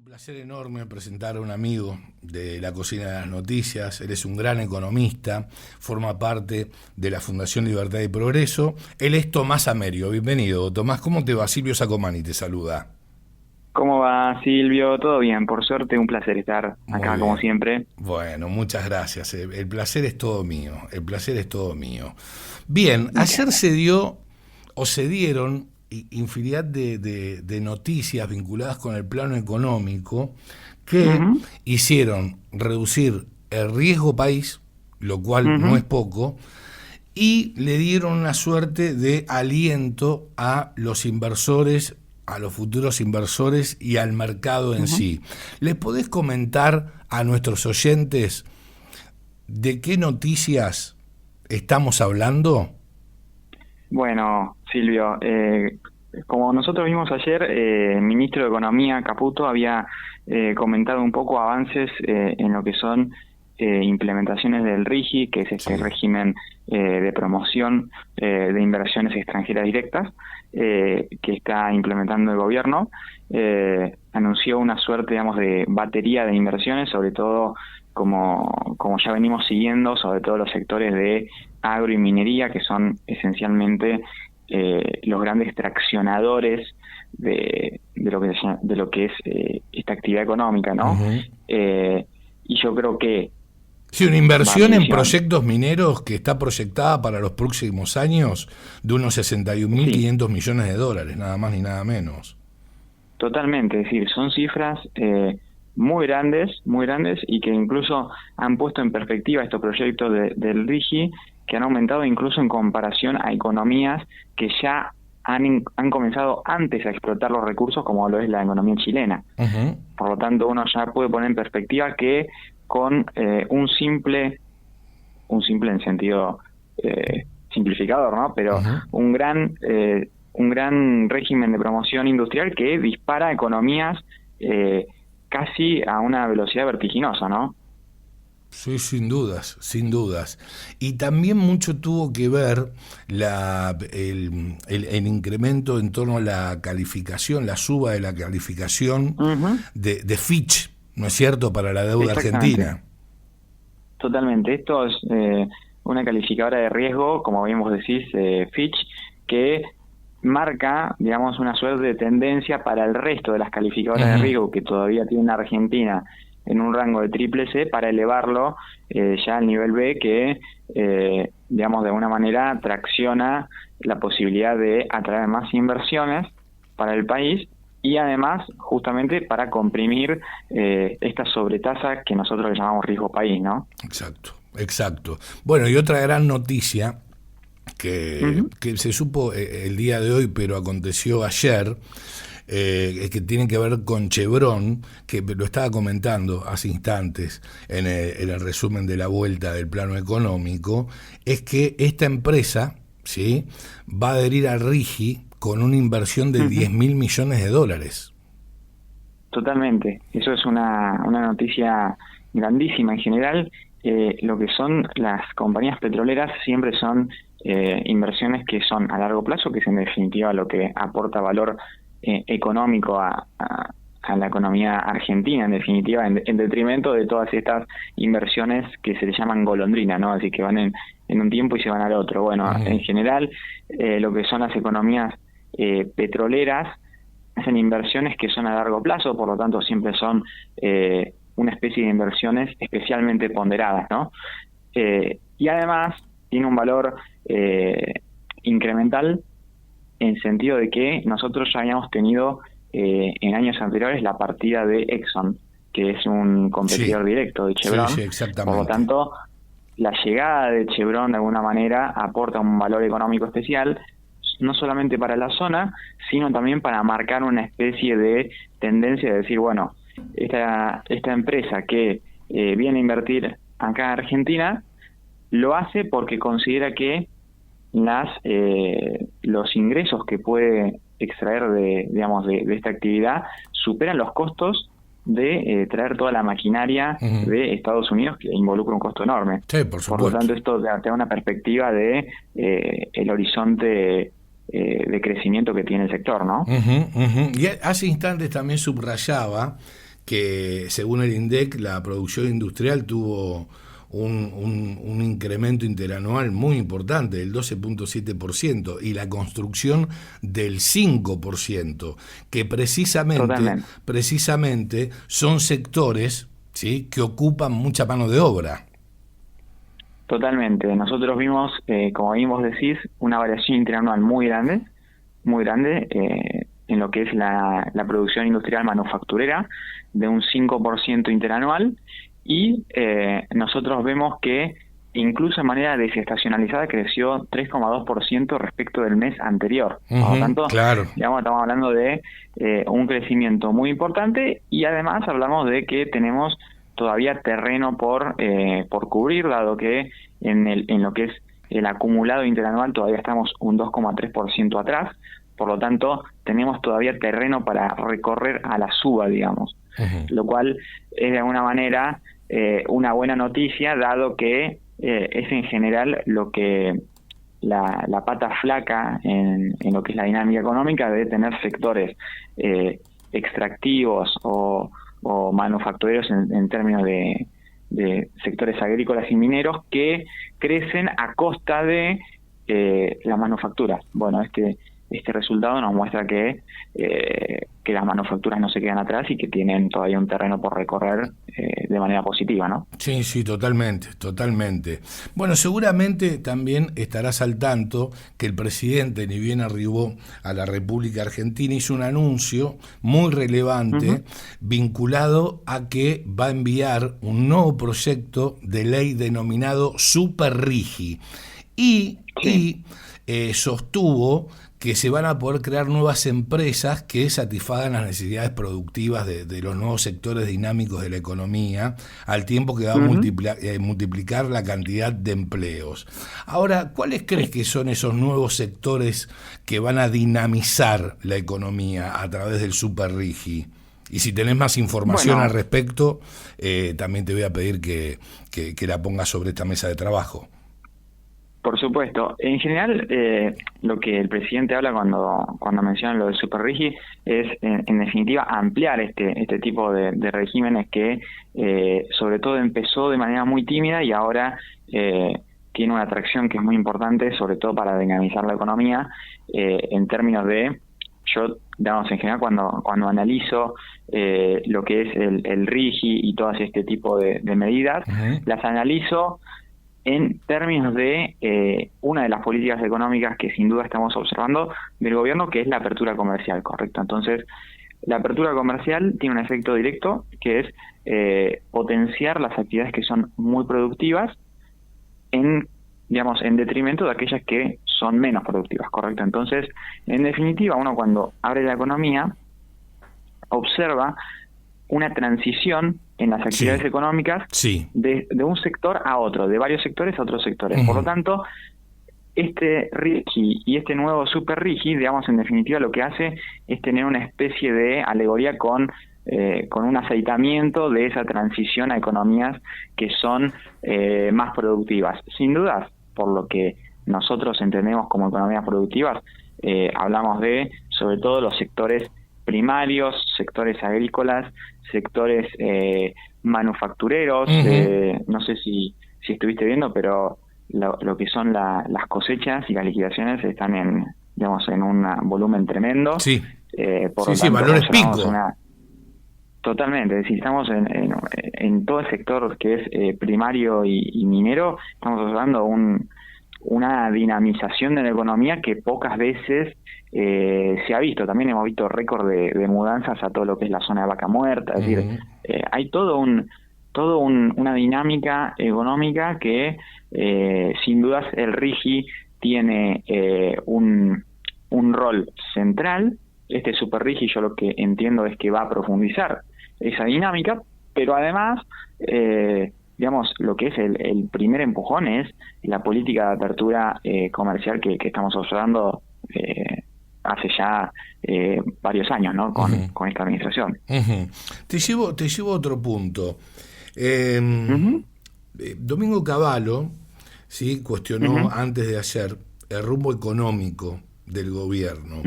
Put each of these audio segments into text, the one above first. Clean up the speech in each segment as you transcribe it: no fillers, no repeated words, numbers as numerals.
Placer enorme presentar a un amigo de la Cocina de las Noticias. Él es un gran economista, forma parte de la Fundación Libertad y Progreso. Él es Tomás Amerio. Bienvenido, Tomás. ¿Cómo te va? Silvio Sacomani te saluda. ¿Cómo va, Silvio? ¿Todo bien? Por suerte, un placer estar Muy acá, como bien. siempre. Bueno, muchas gracias. El placer es todo mío. El placer es todo mío. Bien, Muchas ayer gracias. se dieron infinidad de noticias vinculadas con el plano económico que Ujú, hicieron reducir el riesgo país, lo cual no es ujú, poco, y le dieron una suerte de aliento a los inversores, a los futuros inversores y al mercado en ujú. sí. ¿Les podés comentar a nuestros oyentes de qué noticias estamos hablando? Bueno, Silvio, como nosotros vimos ayer, el ministro de Economía, Caputo, había comentado un poco avances en lo que son implementaciones del RIGI, que es este Sí. régimen de promoción de inversiones extranjeras directas, que está implementando el gobierno. Anunció una suerte, digamos, de batería de inversiones, sobre todo como ya venimos siguiendo, sobre todo los sectores de agro y minería, que son esencialmente los grandes traccionadores de lo que es esta actividad económica, ¿no? Ujú. Eh, y yo creo que, Sí, una va mi inversión en visión, proyectos mineros que está proyectada para los próximos años de unos sí, 61.500 millones de dólares, nada más ni nada menos. totalmente, es decir, son cifras muy grandes y que incluso han puesto en perspectiva estos proyectos del RIGI, que han aumentado incluso en comparación a economías que ya han comenzado antes a explotar los recursos, como lo es la economía chilena. Ujú, Por lo tanto, uno ya puede poner en perspectiva que con un simple en sentido simplificador, ¿no? Pero ujú. un gran régimen de promoción industrial que dispara economías eh, casi a una velocidad vertiginosa, ¿no? Sí, sin dudas, sin dudas. Y también mucho tuvo que ver el incremento en torno a la calificación, la suba de la calificación Ujú, de Fitch, ¿no es cierto?, para la deuda exactamente, argentina. totalmente. Esto es una calificadora de riesgo, como bien vos decís, Fitch, que marca, digamos, una suerte de tendencia para el resto de las calificadoras de Ujú. riesgo que todavía tiene Argentina en un rango de triple C para elevarlo ya al nivel B que, digamos, de alguna manera tracciona la posibilidad de atraer más inversiones para el país y además justamente para comprimir esta sobretasa que nosotros le llamamos riesgo país, ¿no? Exacto, exacto. Bueno, y otra gran noticia Ujú, que se supo el día de hoy, pero aconteció ayer, que tiene que ver con Chevron, que lo estaba comentando hace instantes en el resumen de la vuelta del plano económico, es que esta empresa, ¿sí?, va a adherir a RIGI con una inversión de ujú. 10.000 millones de dólares. Totalmente, eso es una noticia grandísima. En general, lo que son las compañías petroleras siempre son inversiones que son a largo plazo, que es en definitiva lo que aporta valor económico a la economía argentina, en definitiva, en detrimento de todas estas inversiones que se le llaman golondrina, ¿no? Así que van en un tiempo y se van al otro. Bueno, en Ujú. general, lo que son las economías petroleras, hacen inversiones que son a largo plazo, por lo tanto siempre son una especie de inversiones especialmente ponderadas, ¿no? Y además tiene un valor incremental en sentido de que nosotros ya habíamos tenido en años anteriores la partida de Exxon, que es un Sí, competidor directo de sí, sí, Chevron, por lo exactamente. tanto la llegada de Chevron de alguna manera aporta un valor económico especial, no solamente para la zona, sino también para marcar una especie de tendencia de decir, bueno, esta empresa que viene a invertir acá en Argentina, lo hace porque considera que los ingresos que puede extraer digamos, de esta actividad superan los costos de traer toda la maquinaria Ujú. de Estados Unidos, que involucra un costo enorme. Sí, por Por lo supuesto. tanto, esto te da una perspectiva de el horizonte de crecimiento que tiene el sector, ¿no? Ujú, ujú. Y hace instantes también subrayaba que según el INDEC la producción industrial tuvo un incremento interanual muy importante, del 12.7%, y la construcción del 5%, que precisamente son sectores, ¿sí?, que ocupan mucha mano de obra. Totalmente. Nosotros vimos, como bien vos decís, una variación interanual muy grande, en lo que es la producción industrial manufacturera, de un 5% interanual, y nosotros vemos que incluso de manera desestacionalizada creció 3,2% respecto del mes anterior. Por lo tanto, claro, digamos, estamos hablando de un crecimiento muy importante, y además hablamos de que tenemos todavía terreno por cubrir, dado que en lo que es el acumulado interanual todavía estamos un 2,3% atrás. Por lo tanto, tenemos todavía terreno para recorrer a la suba, digamos. Lo cual es de alguna manera una buena noticia, dado que es en general lo que la pata flaca en lo que es la dinámica económica, de tener sectores extractivos o manufactureros en términos de sectores agrícolas y mineros, que crecen a costa de la manufactura. Bueno, este resultado nos muestra que las manufacturas no se quedan atrás y que tienen todavía un terreno por recorrer de manera positiva, ¿no? Sí, totalmente. Bueno, seguramente también estarás al tanto que el presidente, ni bien arribó a la República Argentina, hizo un anuncio muy relevante vinculado a que va a enviar un nuevo proyecto de ley denominado Superrigi, y sostuvo que se van a poder crear nuevas empresas que satisfagan las necesidades productivas de los nuevos sectores dinámicos de la economía, al tiempo que va a multiplicar la cantidad de empleos. Ahora, ¿cuáles crees que son esos nuevos sectores que van a dinamizar la economía a través del Superrigi? Y si tenés más información al respecto, también te voy a pedir que la pongas sobre esta mesa de trabajo. Por supuesto. En general, lo que el presidente habla cuando menciona lo del Superrigi es, en definitiva, ampliar este tipo de regímenes que, sobre todo, empezó de manera muy tímida y ahora tiene una atracción que es muy importante, sobre todo para dinamizar la economía, en términos de, yo, digamos, en general, cuando analizo lo que es el RIGI y todo este tipo de medidas, las analizo en términos de una de las políticas económicas que sin duda estamos observando del gobierno, que es la apertura comercial, ¿correcto? Entonces, la apertura comercial tiene un efecto directo, que es potenciar las actividades que son muy productivas en detrimento de aquellas que son menos productivas, ¿correcto? Entonces, en definitiva, uno cuando abre la economía observa una transición en las actividades económicas de un sector a otro, de varios sectores a otros sectores. Por lo tanto, este RIGI y este nuevo Superrigi, digamos, en definitiva lo que hace es tener una especie de alegoría con un aceitamiento de esa transición a economías que son más productivas. Sin dudas, por lo que nosotros entendemos como economías productivas, hablamos de, sobre todo, los sectores primarios, sectores agrícolas, sectores manufactureros. No sé si estuviste viendo, pero lo que son las cosechas y las liquidaciones están en un volumen tremendo. Por lo tanto, valores pico. Totalmente, es decir, estamos en todo el sector que es primario y minero, estamos observando una dinamización de la economía que pocas veces se ha visto. También hemos visto récord de mudanzas a todo lo que es la zona de Vaca Muerta, es decir, hay una dinámica económica que sin dudas el RIGI tiene un rol central. Este Superrigi, yo lo que entiendo es que va a profundizar esa dinámica, pero además lo que es el primer empujón es la política de apertura comercial que estamos observando hace ya varios años, ¿no? Con esta administración. Te llevo a otro punto. Domingo Cavallo, cuestionó antes de ayer el rumbo económico del gobierno,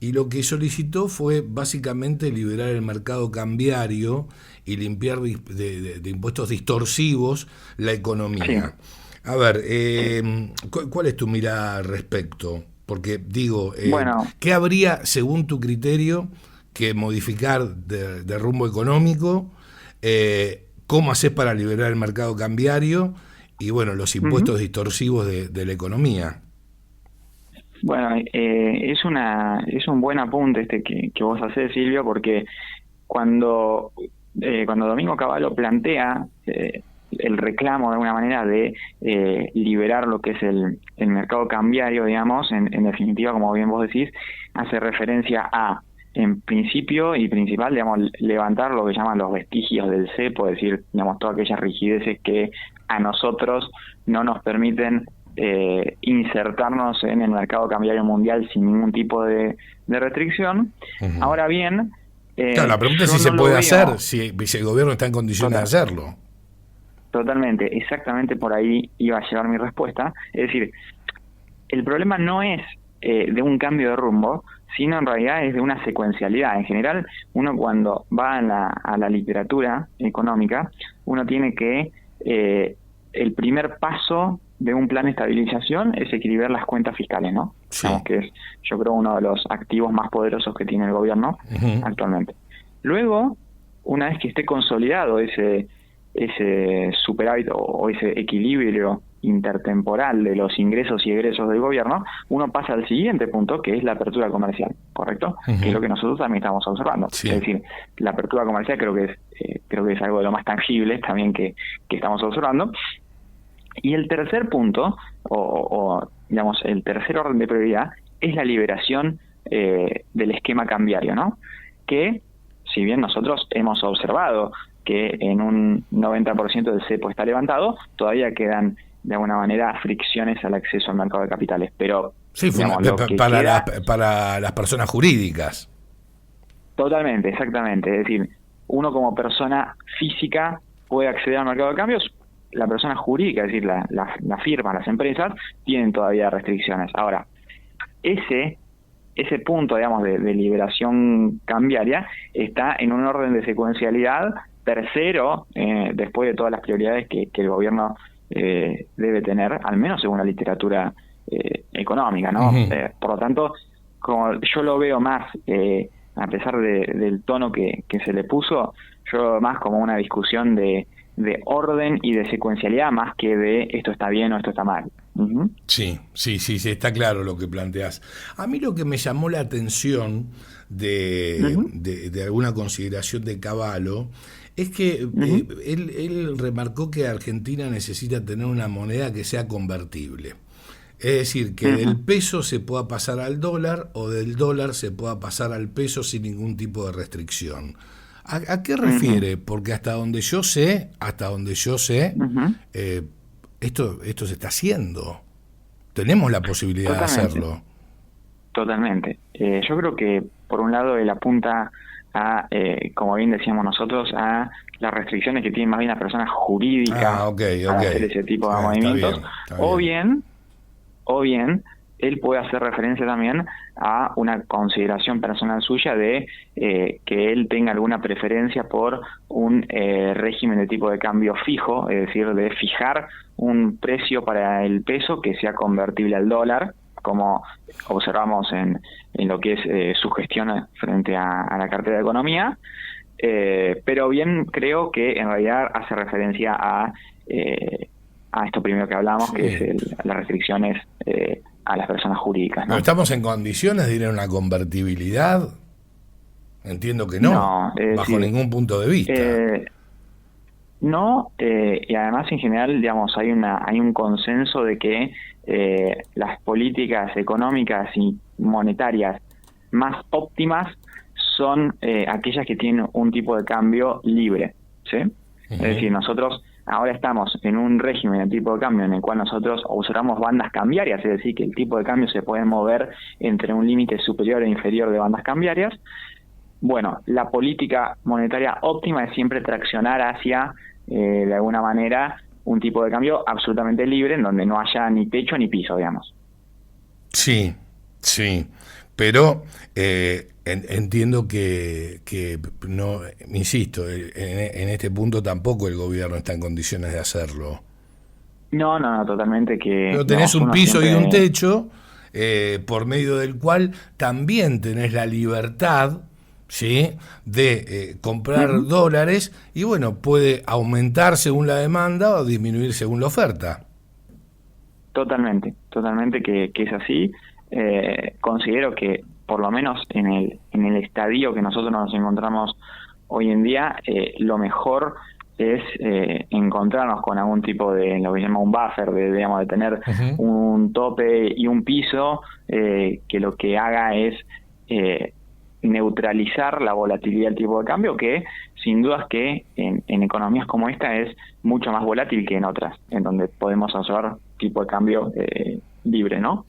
y lo que solicitó fue básicamente liberar el mercado cambiario y limpiar de impuestos distorsivos la economía. Sí. A ver, ¿cuál es tu mirada al respecto? Porque digo, Bueno, ¿qué habría, según tu criterio, que modificar de rumbo económico? ¿Cómo haces para liberar el mercado cambiario? Y bueno, los impuestos distorsivos de la economía. bueno, es un buen apunte que vos hacés, Silvio, porque cuando Domingo Cavallo plantea el reclamo de alguna manera de liberar lo que es el mercado cambiario, digamos, en definitiva, como bien vos decís, hace referencia a, en principio y principal, digamos, levantar lo que llaman los vestigios del cepo, es decir, digamos, todas aquellas rigideces que a nosotros no nos permiten insertarnos en el mercado cambiario mundial sin ningún tipo de restricción. Uh-huh. Ahora bien, claro, la pregunta es si se puede hacer, si el gobierno está en condiciones de hacerlo. Totalmente, exactamente por ahí iba a llevar mi respuesta. Es decir, el problema no es de un cambio de rumbo, sino en realidad es de una secuencialidad. En general, uno cuando va a la literatura económica, uno tiene que, el primer paso de un plan de estabilización es equilibrar las cuentas fiscales, ¿no? Sí. Digamos que es, yo creo, uno de los activos más poderosos que tiene el gobierno actualmente. Luego, una vez que esté consolidado ese superávit o ese equilibrio intertemporal de los ingresos y egresos del gobierno, uno pasa al siguiente punto, que es la apertura comercial, ¿correcto? Que es lo que nosotros también estamos observando. Sí. Es decir, la apertura comercial creo que es algo de lo más tangible también que estamos observando. Y el tercer punto, o digamos, el tercer orden de prioridad, es la liberación del esquema cambiario, ¿no? Que, si bien nosotros hemos observado que en un 90% del cepo está levantado, todavía quedan de alguna manera fricciones al acceso al mercado de capitales. Pero sí, digamos, para las personas jurídicas. Totalmente, exactamente. Es decir, uno como persona física puede acceder al mercado de cambios. La persona jurídica, es decir, la firma, las empresas, tienen todavía restricciones. Ahora, ese punto, digamos, de liberación cambiaria está en un orden de secuencialidad tercero, después de todas las prioridades que el gobierno debe tener, al menos según la literatura económica, ¿no? Por lo tanto, como yo lo veo más, a pesar del tono que se le puso, yo lo veo más como una discusión de orden y de secuencialidad más que de esto está bien o esto está mal. Sí, está claro lo que planteás. A mí lo que me llamó la atención de alguna consideración de Cavallo es que él remarcó que Argentina necesita tener una moneda que sea convertible. Es decir, que del peso se pueda pasar al dólar o del dólar se pueda pasar al peso sin ningún tipo de restricción. ¿A qué refiere? Porque hasta donde yo sé, esto se está haciendo. Tenemos la posibilidad de hacerlo. Totalmente. Yo creo que, por un lado, él apunta a, como bien decíamos nosotros, a las restricciones que tienen más bien las personas jurídicas a hacer ese tipo de movimientos. O bien, él puede hacer referencia también a una consideración personal suya de que él tenga alguna preferencia por un régimen de tipo de cambio fijo, es decir, de fijar un precio para el peso que sea convertible al dólar, como observamos en lo que es su gestión frente a la cartera de Economía, pero bien creo que en realidad hace referencia a esto primero que hablamos, que es las restricciones a las personas jurídicas, ¿no? ¿Pero estamos en condiciones de ir a una convertibilidad? Entiendo que no bajo ningún punto de vista. Y además en general, digamos, hay un consenso de que las políticas económicas y monetarias más óptimas son aquellas que tienen un tipo de cambio libre, ¿sí? Es decir, nosotros ahora estamos en un régimen de tipo de cambio en el cual nosotros observamos bandas cambiarias, es decir, que el tipo de cambio se puede mover entre un límite superior e inferior de bandas cambiarias. Bueno, la política monetaria óptima es siempre traccionar hacia, de alguna manera, un tipo de cambio absolutamente libre, en donde no haya ni techo ni piso, digamos. Sí, pero entiendo que no, insisto, en este punto tampoco el gobierno está en condiciones de hacerlo. No, totalmente que... Pero tenés un piso siempre... y un techo, por medio del cual también tenés la libertad, ¿sí?, de comprar dólares, y bueno, puede aumentar según la demanda o disminuir según la oferta. Totalmente que es así. Considero que por lo menos en el estadio que nosotros nos encontramos hoy en día, lo mejor es encontrarnos con algún tipo de lo que se llama un buffer, de tener un tope y un piso que lo que haga es neutralizar la volatilidad del tipo de cambio, que sin dudas que en economías como esta es mucho más volátil que en otras, en donde podemos usar tipo de cambio libre, ¿no?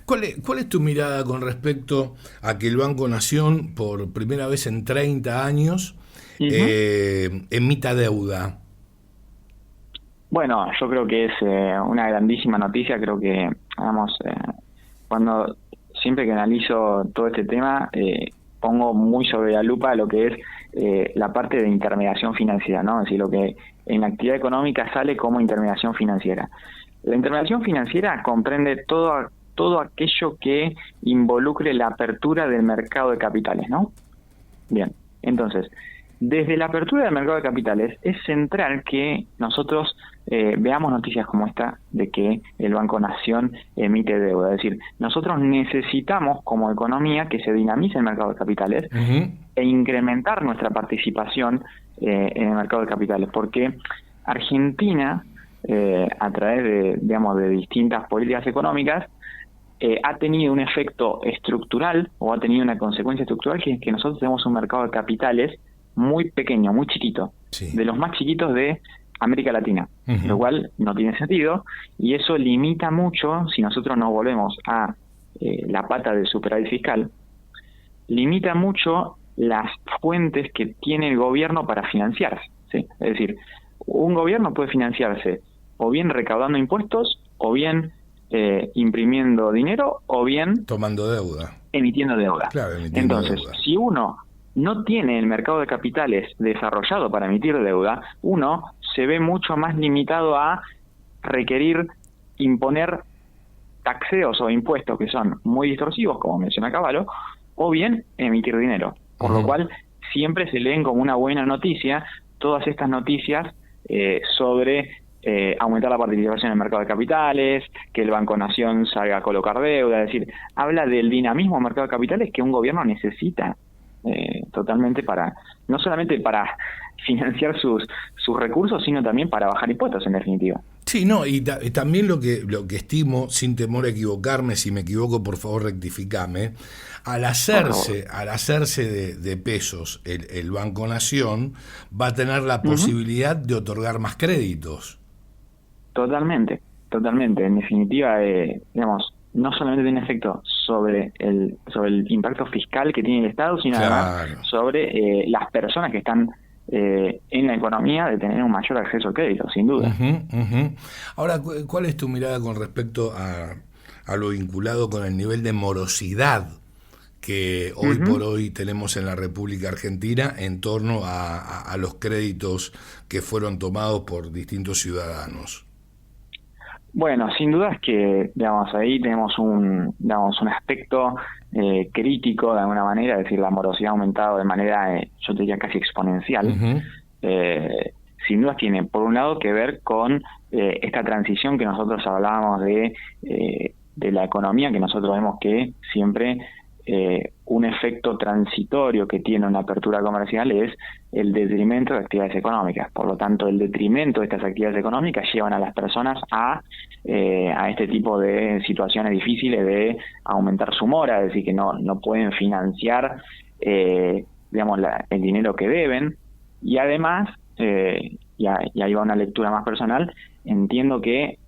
¿Cuál es tu mirada con respecto a que el Banco Nación, por primera vez en 30 años, emita deuda? Bueno, yo creo que es una grandísima noticia. Creo que, cuando siempre que analizo todo este tema, pongo muy sobre la lupa lo que es la parte de intermediación financiera, ¿no? Es decir, lo que en la actividad económica sale como intermediación financiera. La intermediación financiera comprende todo aquello que involucre la apertura del mercado de capitales, ¿no? Bien, entonces, desde la apertura del mercado de capitales es central que nosotros veamos noticias como esta de que el Banco Nación emite deuda. Es decir, nosotros necesitamos como economía que se dinamice el mercado de capitales e incrementar nuestra participación en el mercado de capitales, porque Argentina, a través de distintas políticas económicas, ha tenido un efecto estructural o ha tenido una consecuencia estructural, que es que nosotros tenemos un mercado de capitales muy pequeño, muy chiquito, de los más chiquitos de América Latina, lo cual no tiene sentido, y eso limita mucho, si nosotros nos volvemos a la pata del superávit fiscal, limita mucho las fuentes que tiene el gobierno para financiarse, ¿sí? Es decir, un gobierno puede financiarse o bien recaudando impuestos, o bien imprimiendo dinero, o bien tomando deuda, emitiendo deuda. Claro, emitiendo Entonces, deuda. Si uno no tiene el mercado de capitales desarrollado para emitir deuda, uno se ve mucho más limitado a requerir imponer taxeos o impuestos que son muy distorsivos, como menciona Cavallo, o bien emitir dinero. Por lo cual, siempre se leen como una buena noticia todas estas noticias sobre aumentar la participación en el mercado de capitales, que el Banco Nación salga a colocar deuda. Es decir, habla del dinamismo del mercado de capitales que un gobierno necesita totalmente, para no solamente para financiar sus recursos, sino también para bajar impuestos, en definitiva. Sí, no, y también lo que estimo, sin temor a equivocarme, si me equivoco por favor rectificame, al hacerse de pesos el Banco Nación va a tener la posibilidad de otorgar más créditos. Totalmente. En definitiva, no solamente tiene efecto sobre el impacto fiscal que tiene el Estado, sino además sobre las personas que están en la economía, de tener un mayor acceso al crédito, sin duda. Ahora, ¿cuál es tu mirada con respecto a lo vinculado con el nivel de morosidad que hoy por hoy tenemos en la República Argentina en torno a los créditos que fueron tomados por distintos ciudadanos? Bueno, sin duda es que, ahí tenemos un aspecto crítico de alguna manera, es decir, la morosidad ha aumentado de manera, yo te diría, casi exponencial. Sin duda tiene, por un lado, que ver con esta transición que nosotros hablábamos de la economía, que nosotros vemos que siempre un efecto transitorio que tiene una apertura comercial es el detrimento de actividades económicas. Por lo tanto, el detrimento de estas actividades económicas llevan a las personas a este tipo de situaciones difíciles de aumentar su mora, es decir, que no pueden financiar el dinero que deben. Y además, y ahí va una lectura más personal, entiendo que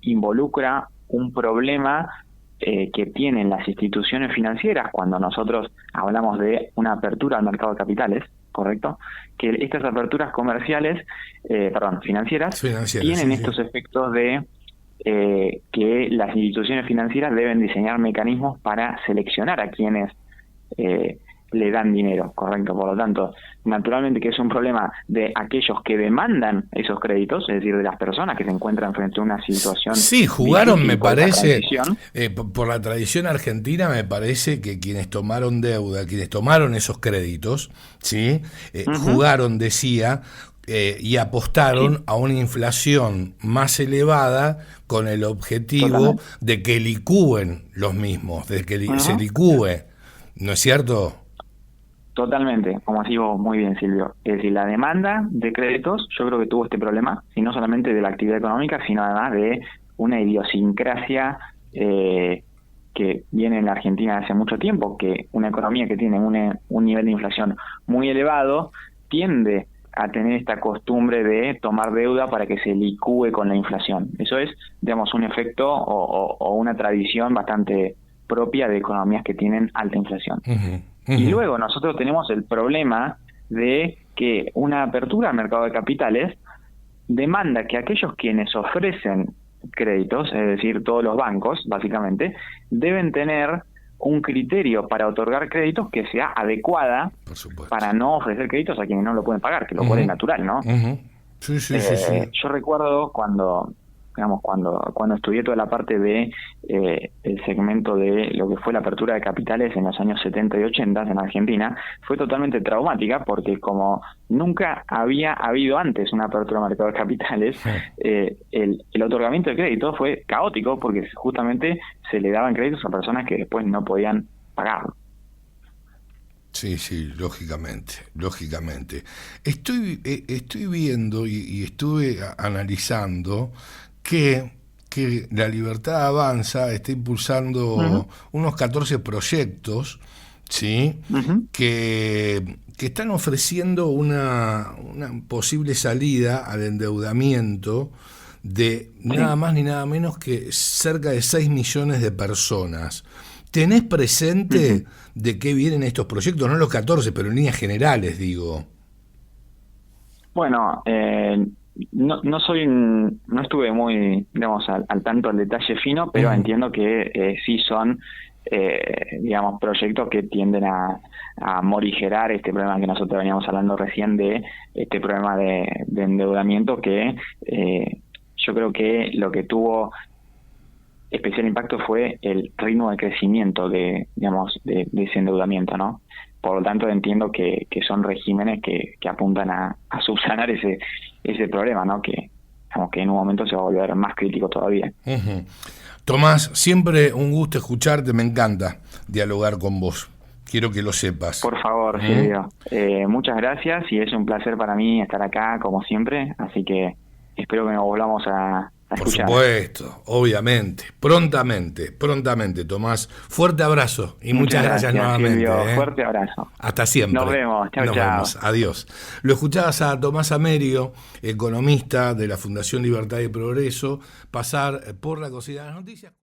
involucra un problema que tienen las instituciones financieras cuando nosotros hablamos de una apertura al mercado de capitales, ¿correcto? Que estas aperturas financieras tienen estos efectos de que las instituciones financieras deben diseñar mecanismos para seleccionar a quienes le dan dinero, correcto. Por lo tanto, naturalmente que es un problema de aquellos que demandan esos créditos, es decir, de las personas que se encuentran frente a una situación. Sí, jugaron, me parece, por la tradición argentina, me parece que quienes tomaron deuda, quienes tomaron esos créditos, ¿sí? Jugaron, decía, y apostaron a una inflación más elevada con el objetivo de que licúen los mismos, de que se licúe, ¿no es cierto? Totalmente, como así vos muy bien, Silvio. Es decir, la demanda de créditos, yo creo que tuvo este problema, y no solamente de la actividad económica, sino además de una idiosincrasia que viene en la Argentina hace mucho tiempo, que una economía que tiene un nivel de inflación muy elevado tiende a tener esta costumbre de tomar deuda para que se licúe con la inflación. Eso es, digamos, un efecto o una tradición bastante propia de economías que tienen alta inflación. Y luego nosotros tenemos el problema de que una apertura al mercado de capitales demanda que aquellos quienes ofrecen créditos, es decir, todos los bancos, básicamente, deben tener un criterio para otorgar créditos que sea adecuada para no ofrecer créditos a quienes no lo pueden pagar, que lo cual es natural, ¿no? Sí. Yo recuerdo cuando estudié toda la parte de el segmento de lo que fue la apertura de capitales en los años 70 y 80 en Argentina, fue totalmente traumática porque como nunca había habido antes una apertura de mercado de capitales, el otorgamiento de crédito fue caótico porque justamente se le daban créditos a personas que después no podían pagarlo. Sí, lógicamente. Estoy viendo y estuve analizando que La Libertad Avanza está impulsando unos 14 proyectos, ¿sí? que están ofreciendo una posible salida al endeudamiento de nada más ni nada menos que cerca de 6 millones de personas. ¿Tenés presente de qué vienen estos proyectos? No los 14, pero en líneas generales, digo. Bueno, no estuve muy, digamos, al tanto del detalle fino, pero entiendo que sí son, digamos, proyectos que tienden a morigerar este problema que nosotros veníamos hablando recién de este problema de endeudamiento que yo creo que lo que tuvo especial impacto fue el ritmo de crecimiento de ese endeudamiento, ¿no? Por lo tanto, entiendo que son regímenes que apuntan a subsanar ese problema, ¿no? Que en un momento se va a volver más crítico todavía. Tomás, siempre un gusto escucharte, me encanta dialogar con vos. Quiero que lo sepas. Por favor, Silvio. Muchas gracias y es un placer para mí estar acá, como siempre, así que espero que nos volvamos a escuchar. Por supuesto, obviamente, prontamente, Tomás. Fuerte abrazo y muchas gracias nuevamente. Silvio, fuerte abrazo. Hasta siempre. Nos vemos, chao. Vemos. Adiós. Lo escuchabas a Tomás Amerio, economista de la Fundación Libertad y Progreso, pasar por la cocina de las noticias.